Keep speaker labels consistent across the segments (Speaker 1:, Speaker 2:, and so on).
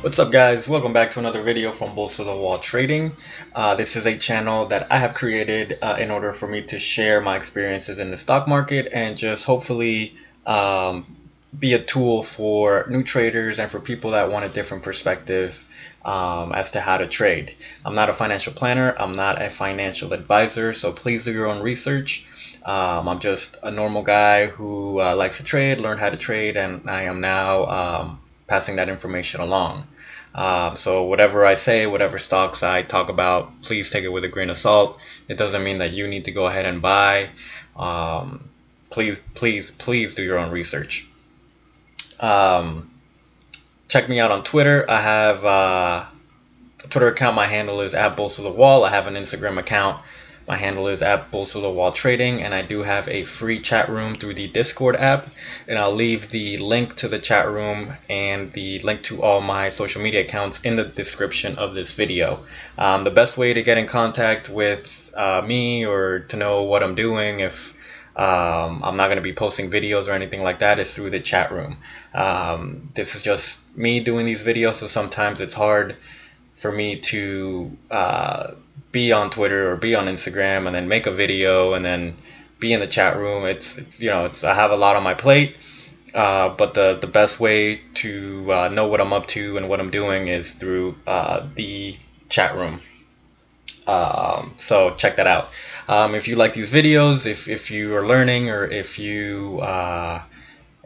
Speaker 1: What's up, guys? Welcome back to another video from Balls to the Wall Trading. This is a channel that I have created in order for me to share my experiences in the stock market and just hopefully be a tool for new traders and for people that want a different perspective as to how to trade. I'm not a financial planner. I'm not a financial advisor, so please do your own research. I'm just a normal guy who likes to trade, learn how to trade, and I am now passing that information along. So whatever I say, whatever stocks I talk about, please take it with a grain of salt. It doesn't mean that you need to go ahead and buy. Please do your own research. Check me out on Twitter. I have a Twitter account. My handle is @BullsToTheWall. I have an Instagram account. My handle is @BullsToTheWall Trading, and I do have a free chat room through the Discord app, and I'll leave the link to the chat room and the link to all my social media accounts in the description of this video. The best way to get in contact with me or to know what I'm doing if I'm not going to be posting videos or anything like that is through the chat room. This is just me doing these videos, so sometimes it's hard for me to be on Twitter or be on Instagram and then make a video and then be in the chat room. It's I have a lot on my plate, but the best way to know what I'm up to and what I'm doing is through the chat room. So check that out. If you like these videos, if you are learning, or if you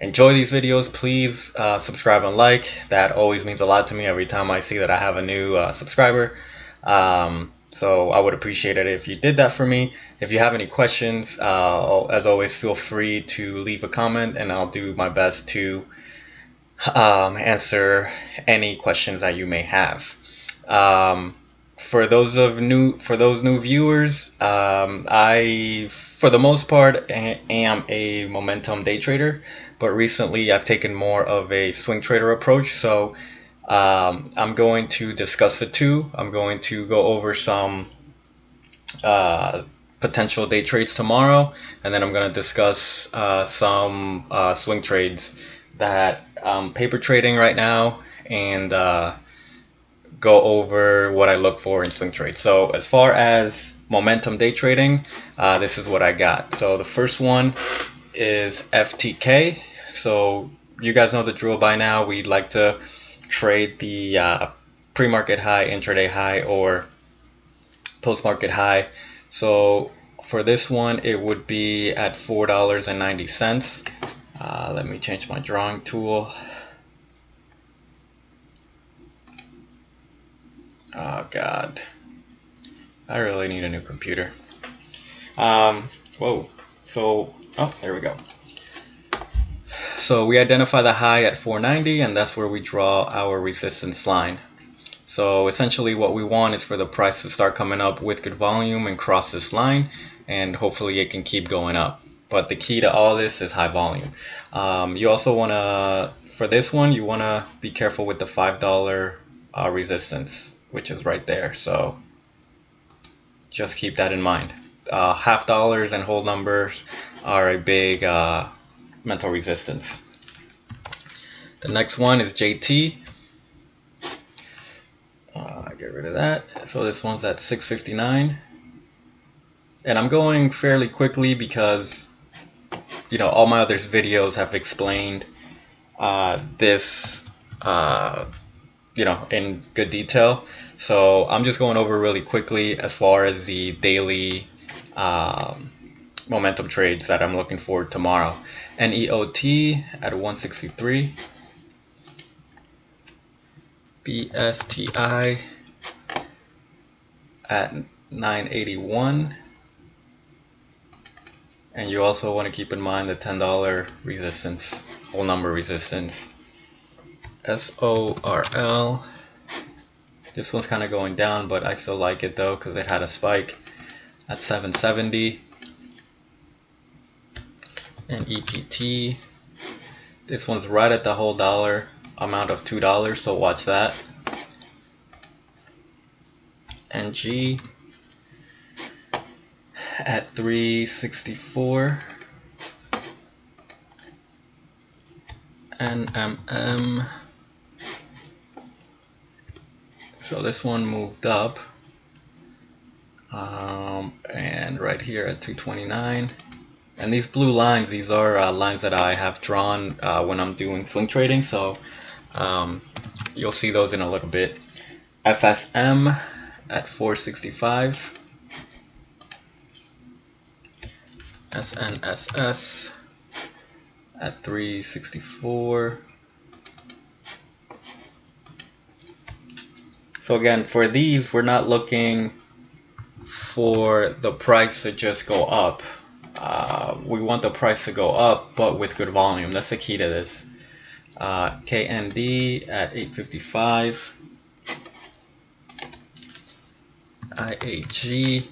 Speaker 1: enjoy these videos, please subscribe and like. That always means a lot to me every time I see that I have a new subscriber. So I would appreciate it if you did that for me. If you have any questions, as always, feel free to leave a comment, and I'll do my best to answer any questions that you may have. For those new viewers, I, for the most part, am a momentum day trader, but recently I've taken more of a swing trader approach. So I'm going to discuss the two. I'm going to go over some potential day trades tomorrow, and then I'm going to discuss some swing trades that I'm paper trading right now, and go over what I look for in swing trades. So as far as momentum day trading, this is what I got. So the first one is FTK. So you guys know the drill by now. We'd like to trade the pre-market high, intraday high, or post-market high. So for this one, it would be at $4.90. Let me change my drawing tool. Oh God, I really need a new computer. Whoa. So, oh, there we go. So we identify the high at 490, and that's where we draw our resistance line. So essentially what we want is for the price to start coming up with good volume and cross this line, and hopefully it can keep going up. But the key to all this is high volume. You also want to, for this one, you want to be careful with the $5 resistance, which is right there. So just keep that in mind. Half dollars and whole numbers are a big mental resistance. The next one is JT. Get rid of that. So this one's at 659, and I'm going fairly quickly because all my other videos have explained this in good detail. So I'm just going over really quickly as far as the daily momentum trades that I'm looking for tomorrow. NEOT at 163, BSTI at 981, and you also want to keep in mind the $10 resistance, whole number resistance. SORL, this one's kind of going down, but I still like it though because it had a spike at 770. And EPT, this one's right at the whole dollar amount of $2, so watch that. NG at 364. NMM So this one moved up, and right here at 229. And these blue lines, these are lines that I have drawn when I'm doing swing trading, so you'll see those in a little bit. FSM at 465. SNSS at 364. So again, for these, we're not looking for the price to just go up. We want the price to go up, but with good volume. That's the key to this. KND at 855. IAG.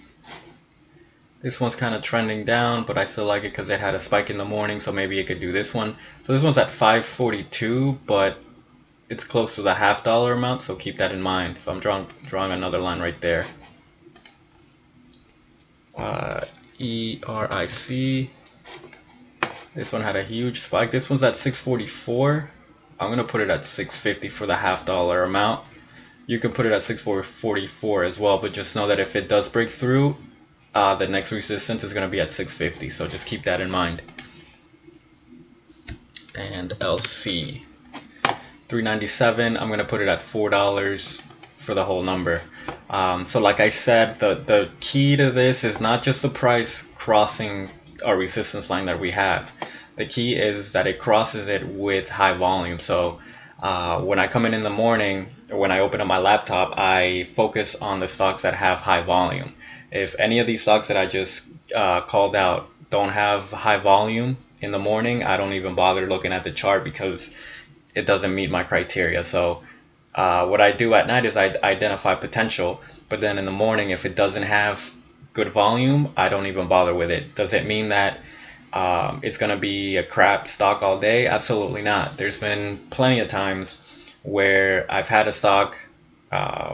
Speaker 1: This one's kind of trending down, but I still like it because it had a spike in the morning, so maybe it could do this one. So this one's at 542, but it's close to the $half amount, so keep that in mind. So I'm drawing another line right there. ERIC. This one had a huge spike. This one's at 644. I'm gonna put it at 650 for the $half amount. You can put it at 644 as well, but just know that if it does break through, the next resistance is gonna be at 650. So just keep that in mind. And LC 397. I'm gonna put it at $4 for the whole number. So like I said, the key to this is not just the price crossing our resistance line that we have. The key is that it crosses it with high volume. So when I come in the morning, or when I open up my laptop, I focus on the stocks that have high volume. If any of these stocks that I just called out don't have high volume in the morning, I don't even bother looking at the chart because it doesn't meet my criteria. So what I do at night is I identify potential, but then in the morning, if it doesn't have good volume, I don't even bother with it. Does it mean that it's going to be a crap stock all day? Absolutely not. There's been plenty of times where I've had a stock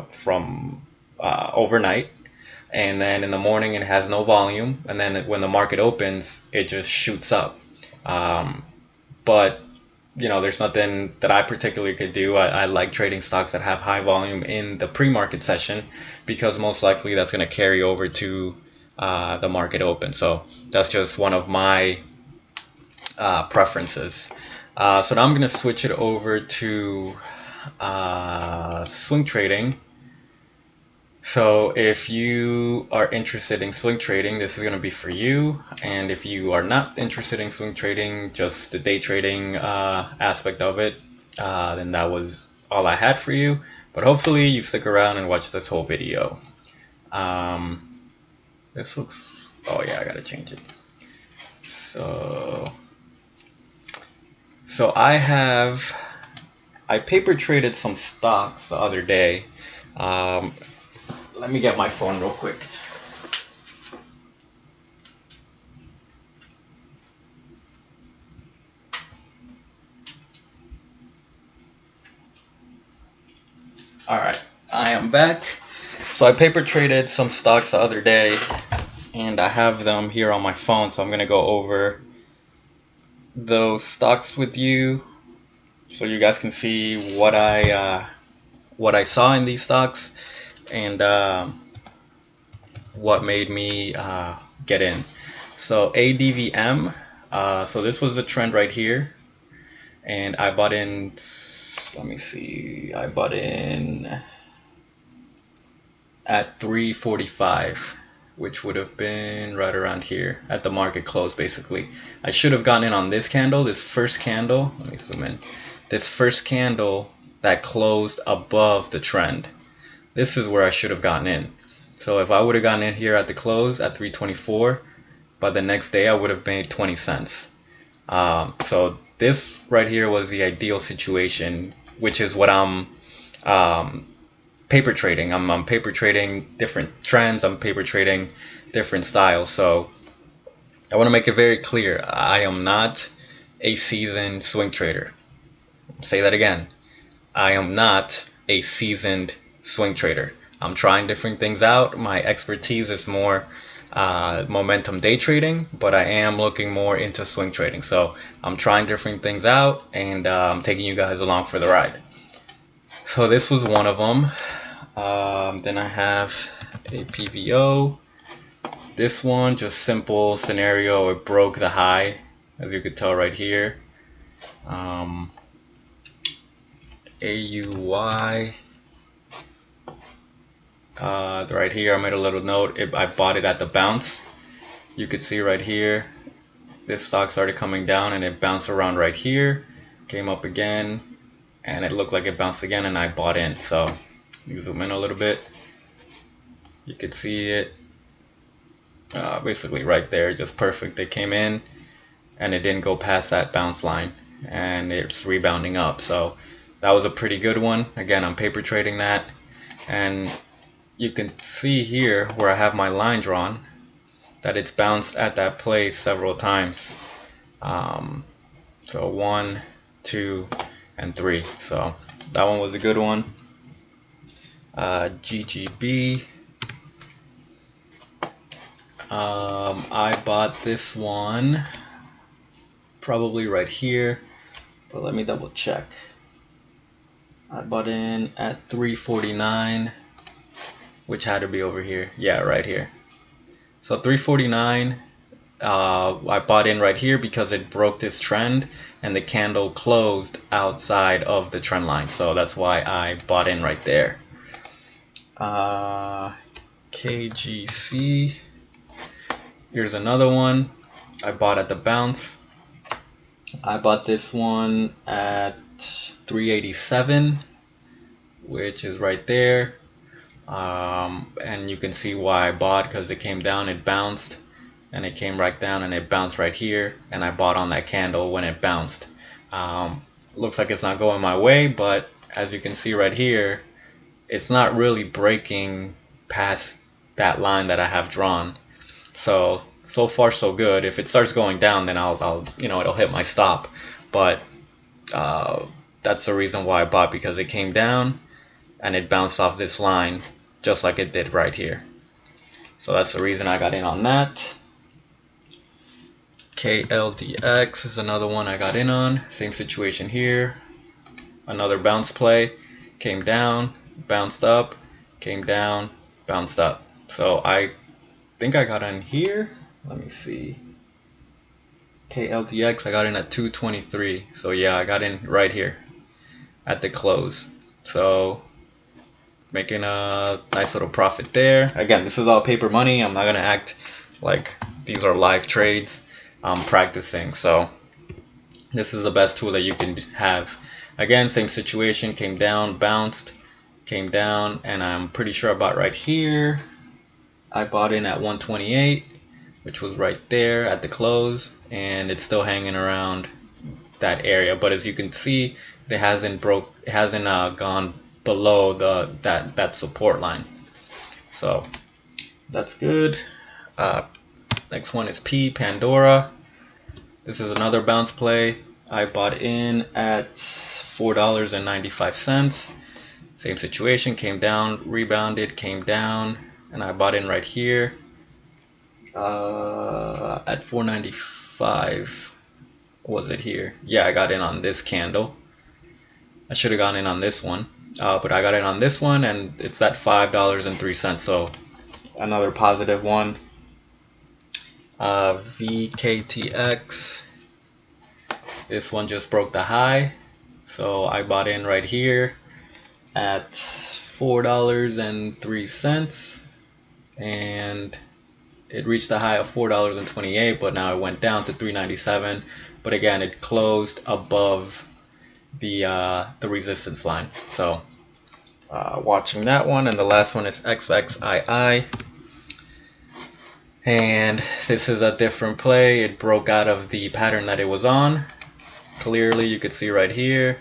Speaker 1: from overnight, and then in the morning it has no volume, and then when the market opens, it just shoots up. But you know, there's nothing that I particularly could do. I like trading stocks that have high volume in the pre-market session because most likely that's going to carry over to the market open. So that's just one of my preferences. So now I'm going to switch it over to swing trading. So if you are interested in swing trading, this is going to be for you. And if you are not interested in swing trading, just the day trading aspect of it, then that was all I had for you. But hopefully you stick around and watch this whole video. This looks, oh yeah, I gotta change it. So I paper traded some stocks the other day. Let me get my phone real quick. Alright, I am back. So I paper traded some stocks the other day, and I have them here on my phone, so I'm going to go over those stocks with you so you guys can see what I saw in these stocks and what made me get in. So ADVM, so this was the trend right here, and I bought in, let me see, I bought in at 345, which would have been right around here at the market close. Basically, I should have gotten in on this candle, this first candle. Let me zoom in. This first candle that closed above the trend. This is where I should have gotten in. So if I would have gotten in here at the close at 324, by the next day I would have made 20 cents. So this right here was the ideal situation, which is what I'm paper trading. I'm paper trading different trends. I'm paper trading different styles. So I want to make it very clear, I am not a seasoned swing trader. Say that again. I am not a seasoned swing trader. I'm trying different things out. My expertise is more momentum day trading, but I am looking more into swing trading. So I'm trying different things out, and I'm taking you guys along for the ride. So this was one of them. Then I have a PVO. This one, just simple scenario, it broke the high, as you could tell right here. AUY. Right here, I made a little note. I bought it at the bounce. You could see right here, this stock started coming down and it bounced around right here, came up again, and it looked like it bounced again, and I bought in. So you zoom in a little bit, you could see it basically right there, just perfect. It came in and it didn't go past that bounce line, and it's rebounding up. So that was a pretty good one. Again, I'm paper trading that, and you can see here where I have my line drawn that it's bounced at that place several times. So 1, 2, and 3. So that one was a good one. GGB. I bought this one probably right here, but let me double check. I bought in at 349, which had to be over here. Yeah, right here. So 349, I bought in right here because it broke this trend and the candle closed outside of the trend line. So that's why I bought in right there. KGC. Here's another one. I bought at the bounce. I bought this one at 387, which is right there. And you can see why I bought, because it came down, it bounced, and it came right down and it bounced right here, and I bought on that candle when it bounced. Looks like it's not going my way, but as you can see right here, it's not really breaking past that line that I have drawn. So far so good. If it starts going down, then I'll it'll hit my stop. But that's the reason why I bought, because it came down and it bounced off this line just like it did right here. So that's the reason I got in on that. KLDX is another one I got in on. Same situation here. Another bounce play. Came down, bounced up, came down, bounced up. So I think I got in here. Let me see. KLDX, I got in at 223. So yeah, I got in right here at the close. So making a nice little profit there. Again, this is all paper money. I'm not gonna act like these are live trades. I'm practicing. So this is the best tool that you can have. Again, same situation, came down, bounced, came down, and I'm pretty sure I bought right here. I bought in at 128, which was right there at the close, and it's still hanging around that area. But as you can see, it hasn't gone below that support line. So that's good. Next one is Pandora. This is another bounce play. I bought in at $4.95. Same situation, came down, rebounded, came down, and I bought in right here at $4.95. Was it here? Yeah, I got in on this candle. I should have gone in on this one, but I got in on this one, and it's at $5.03. So another positive one. VKTX. This one just broke the high, so I bought in right here at $4.03, and it reached a high of $4.28, but now it went down to $3.97. But again, it closed above the resistance line. So watching that one. And the last one is XXII. And this is a different play. It broke out of the pattern that it was on. Clearly, you could see right here.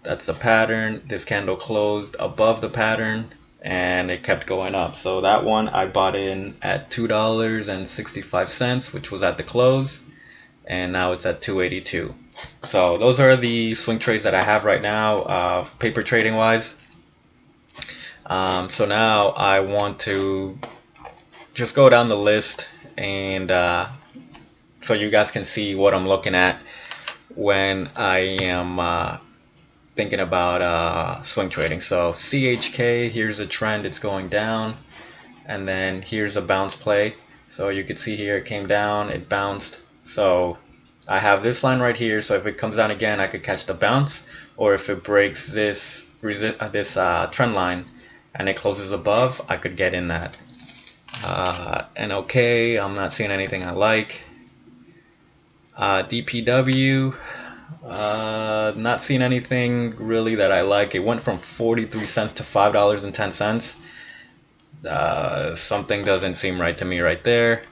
Speaker 1: That's the pattern. This candle closed above the pattern, and it kept going up. So that one I bought in at $2.65, which was at the close, and now it's at $2.82. So those are the swing trades that I have right now, paper trading wise. So now I want to just go down the list, and so you guys can see what I'm looking at when I am thinking about swing trading. So CHK, here's a trend, it's going down, and then here's a bounce play. So you could see here it came down, it bounced. So I have this line right here, so if it comes down again, I could catch the bounce, or if it breaks this trend line and it closes above, I could get in that. And okay, I'm not seeing anything I like. DPW, not seeing anything really that I like. It went from 43 cents to $5.10. Something doesn't seem right to me right there.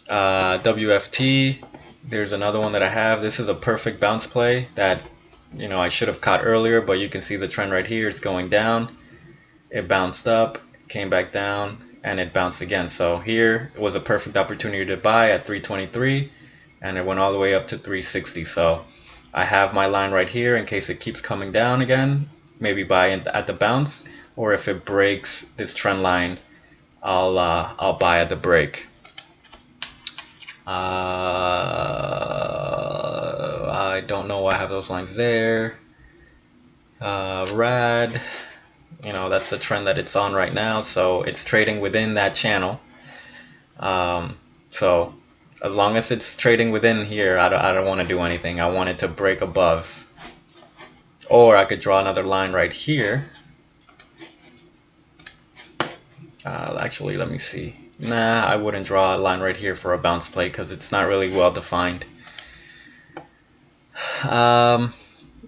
Speaker 1: WFT, there's another one that I have. This is a perfect bounce play that, you know, I should have caught earlier, but you can see the trend right here. It's going down. It bounced up, came back down, and it bounced again. So here it was a perfect opportunity to buy at 323, and it went all the way up to 360. So I have my line right here in case it keeps coming down again. Maybe buy at the bounce, or if it breaks this trend line, I'll buy at the break. I don't know why I have those lines there. RAD, you know, that's the trend that it's on right now, so it's trading within that channel. So as long as it's trading within here, I don't want to do anything. I want it to break above. Or I could draw another line right here. Actually, let me see. Nah, I wouldn't draw a line right here for a bounce play because it's not really well defined.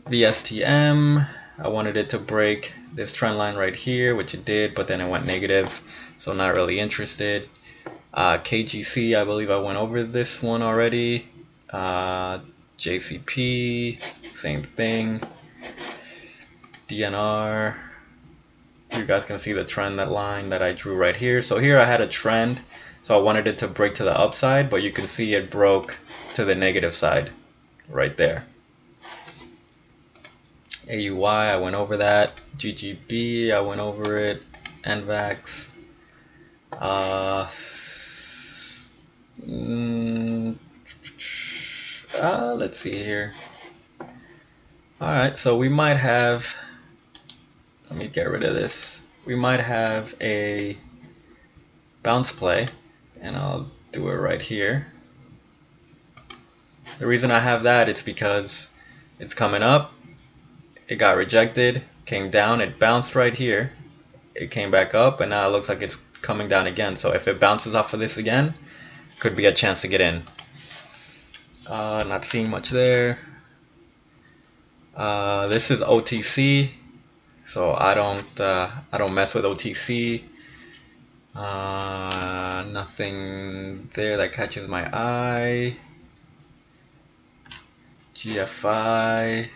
Speaker 1: VSTM, I wanted it to break this trend line right here, which it did, but then it went negative, so not really interested. KGC, I believe I went over this one already. JCP, same thing. DNR, you guys can see the trend, that line that I drew right here. So here I had a trend, so I wanted it to break to the upside, but you can see it broke to the negative side right there. AUY, I went over that. GGB, I went over it. NVAX. Let's see here. Alright, so we might have, let me get rid of this. We might have a bounce play, and I'll do it right here. The reason I have that is because it's coming up, it got rejected, came down, it bounced right here, it came back up, and now it looks like it's coming down again. So if it bounces off of this again, could be a chance to get in. Not seeing much there. This is OTC, so I don't mess with OTC. Nothing there that catches my eye. GFI,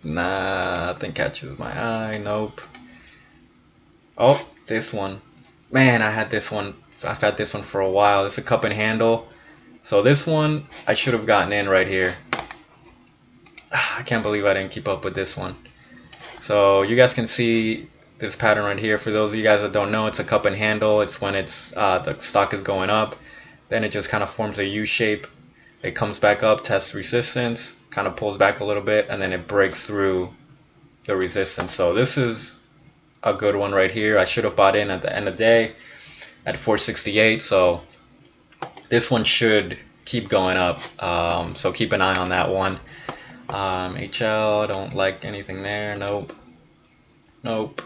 Speaker 1: nothing catches my eye. Nope. Oh, this one, man, I had this one. I've had this one for a while. It's a cup and handle. So this one I should have gotten in right here. I can't believe I didn't keep up with this one. So you guys can see this pattern right here. For those of you guys that don't know, it's a cup and handle. It's when it's the stock is going up, then it just kind of forms a U shape. It comes back up, tests resistance, kind of pulls back a little bit, and then it breaks through the resistance. So this is a good one right here. I should have bought in at the end of the day at 468. So this one should keep going up. So keep an eye on that one. HL, don't like anything there. Nope. Nope.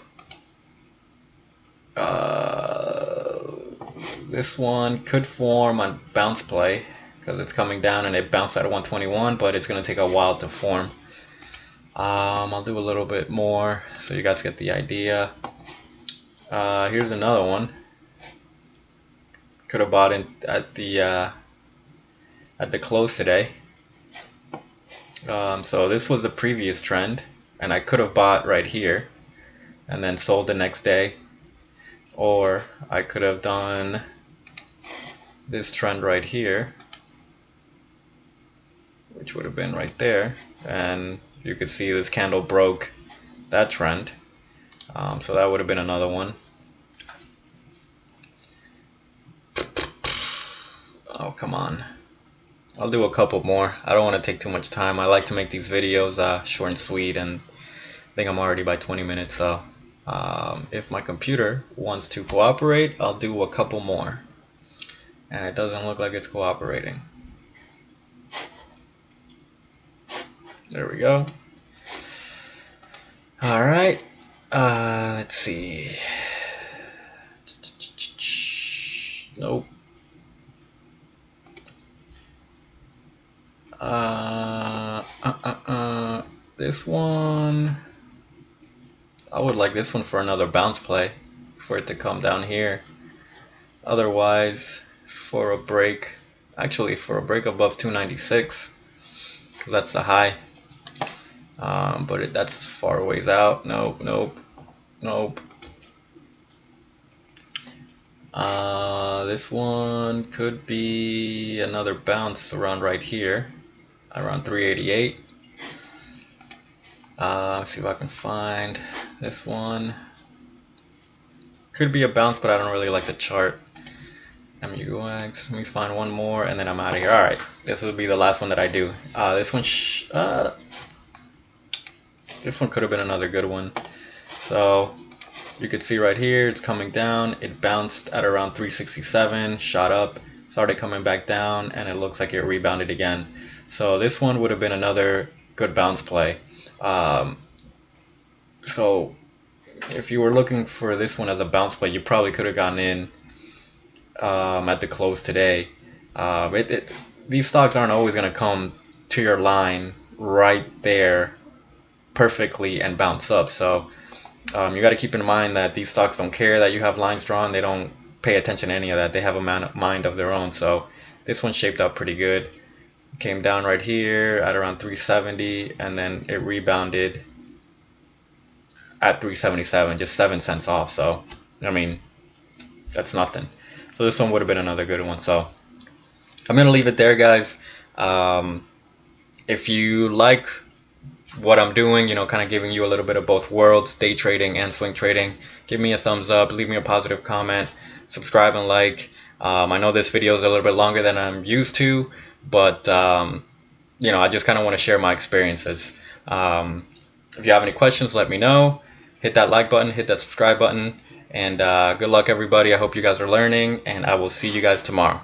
Speaker 1: This one could form a bounce play because it's coming down and it bounced at 121, but it's going to take a while to form. I'll do a little bit more so you guys get the idea. Here's another one. Could have bought in at the close today. So this was a previous trend, and I could have bought right here and then sold the next day, or I could have done this trend right here, which would have been right there, and you could see this candle broke that trend. So that would have been another one. Oh, come on. I'll do a couple more. I don't want to take too much time. I like to make these videos short and sweet, and I think I'm already by 20 minutes, so if my computer wants to cooperate, I'll do a couple more. And it doesn't look like it's cooperating. There we go. Alright, let's see. Nope. This one, I would like this one for another bounce play, for it to come down here. Otherwise, for a break, actually for a break above 296, because that's the high. But that's far ways out. Nope, nope, nope. This one could be another bounce around right here, around 388. Let's see if I can find this one. Could be a bounce, but I don't really like the chart. MUX. Let me find one more, and then I'm out of here. All right, this will be the last one that I do. This one could have been another good one. So you could see right here, it's coming down. It bounced at around 367, shot up, started coming back down, and it looks like it rebounded again. So this one would have been another good bounce play. So if you were looking for this one as a bounce play, you probably could have gotten in at the close today. These stocks aren't always going to come to your line right there perfectly and bounce up. So you got to keep in mind that these stocks don't care that you have lines drawn. They don't pay attention to any of that. They have a mind of their own. So this one shaped up pretty good. Came down right here at around 370, and then it rebounded at 377, just 7 cents off. So I mean, that's nothing. So this one would have been another good one. So I'm gonna leave it there, guys. If you like what I'm doing, kind of giving you a little bit of both worlds, day trading and swing trading, give me a thumbs up, leave me a positive comment, subscribe and like. I know this video is a little bit longer than I'm used to, but I just kind of want to share my experiences. If you have any questions, let me know. Hit that like button, hit that subscribe button, and good luck, everybody. I hope you guys are learning, and I will see you guys tomorrow.